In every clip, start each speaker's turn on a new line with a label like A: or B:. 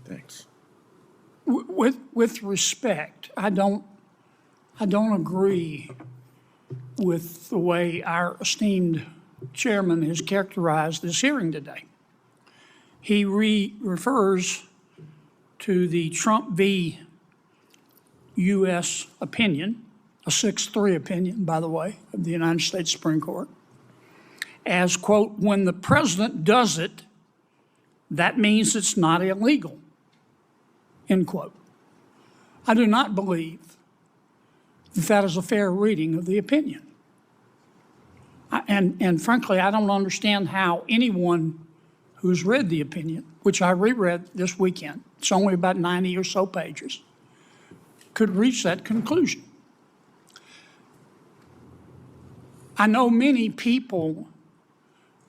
A: Thanks.
B: With respect, I don't agree with the way our esteemed chairman has characterized this hearing today. He refers to the Trump v. U.S. opinion, a 6-3 opinion, by the way, of the United States Supreme Court, as, quote, when the president does it, that means it's not illegal, end quote. I do not believe that that is a fair reading of the opinion. And frankly, I don't understand how anyone who's read the opinion, which I reread this weekend, it's only about 90 or so pages, could reach that conclusion. I know many people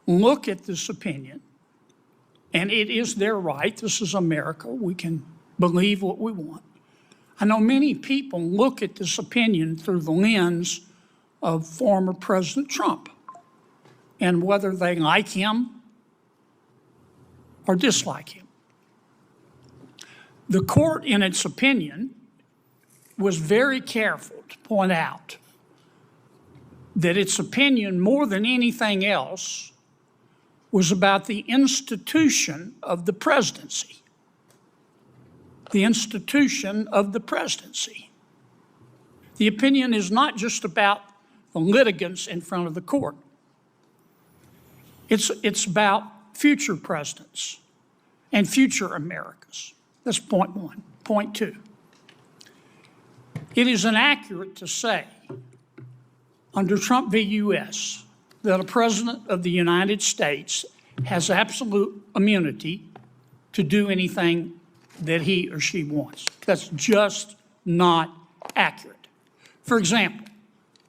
B: look at this opinion, and it is their right. This is America. We can believe what we want. I know many people look at this opinion through the lens of former President Trump and whether they like him or dislike him. The court, in its opinion, was very careful to point out that its opinion, more than anything else, was about the institution of the presidency. The institution of the presidency. The opinion is not just about the litigants in front of the court. It's about future presidents and future Americas. That's point one. Point two. It is inaccurate to say, under Trump v. U.S., that a president of the United States has absolute immunity to do anything that he or she wants. That's just not accurate. For example,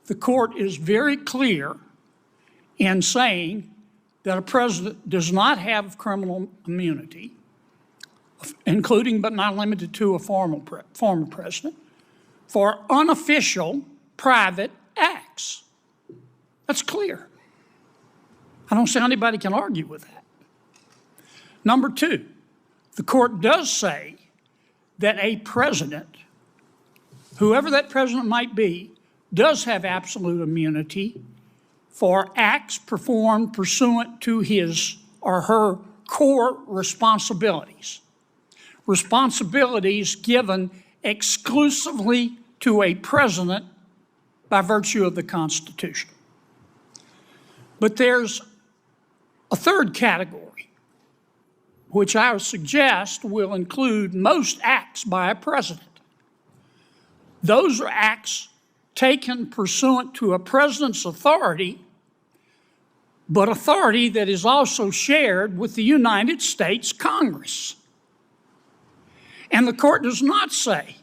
B: the court is very clear in saying that a president does not have criminal immunity, including but not limited to a former president, for unofficial private acts. That's clear. I don't see how anybody can argue with that. Number two, the court does say that a president, whoever that president might be, does have absolute immunity for acts performed pursuant to his or her core responsibilities. Responsibilities given exclusively to a president by virtue of the Constitution. But there's a third category, which I would suggest will include most acts by a president. Those are acts taken pursuant to a president's authority, but authority that is also shared with the United States Congress. And the court does not say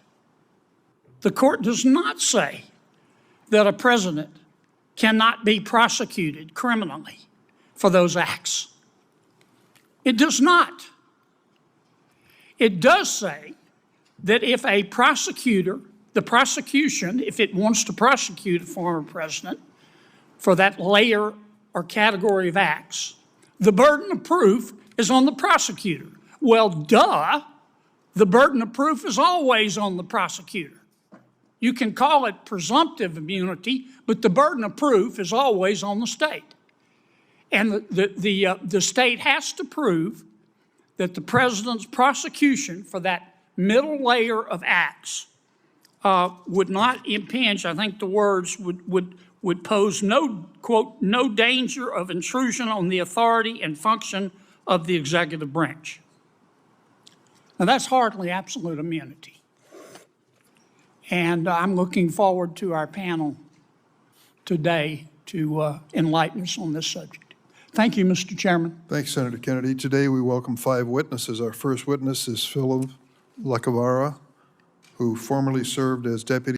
B: that a president cannot be prosecuted criminally for those acts. It does not. It does say that if a prosecutor, the prosecution, if it wants to prosecute a former president for that layer or category of acts, the burden of proof is on the prosecutor. Well, duh, the burden of proof is always on the prosecutor. You can call it presumptive immunity, but the burden of proof is always on the state. And the state has to prove that the president's prosecution for that middle layer of acts would not impinge, I think the words would pose no, quote, no danger of intrusion on the authority and function of the executive branch. Now that's hardly absolute immunity. And I'm looking forward to our panel today to enlighten us on this subject. Thank you, Mr. Chairman.
C: Thanks, Senator Kennedy. Today we welcome 5 witnesses. Our first witness is Philip Lacavara, who formerly served as Deputy